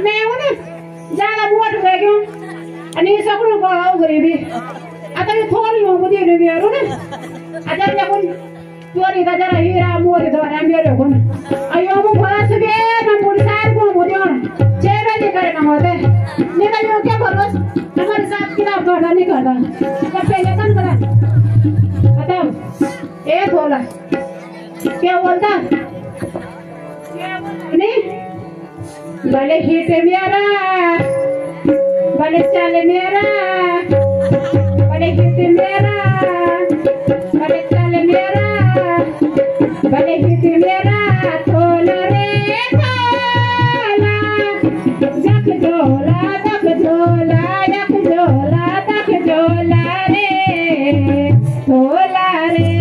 मैं उन्हें ज़्यादा बोट गए क्यों अनी सकूँ को आओ गरीबी आता ये थोड़ी हो मुझे नहीं बियारो ना अजब जब उन चोरी का जरा हीरा मोरी तो ना मेरे को अयो मु फास बे ना पुलिसार को मुझे और चेहरे दिखाए ना होते निकल यो क्या करो हमारे साथ किताब पढ़ा नहीं करता जब पहले कौन करा बताओ एक बोला क्या बोलता नहीं भले हिट मेरा भले चले मेरा भले हिट मेरा भले चले मेरा भले हिट मेरा थोला रे थोला जक झोला तक झोला जक झोला तक झोला रे थोला रे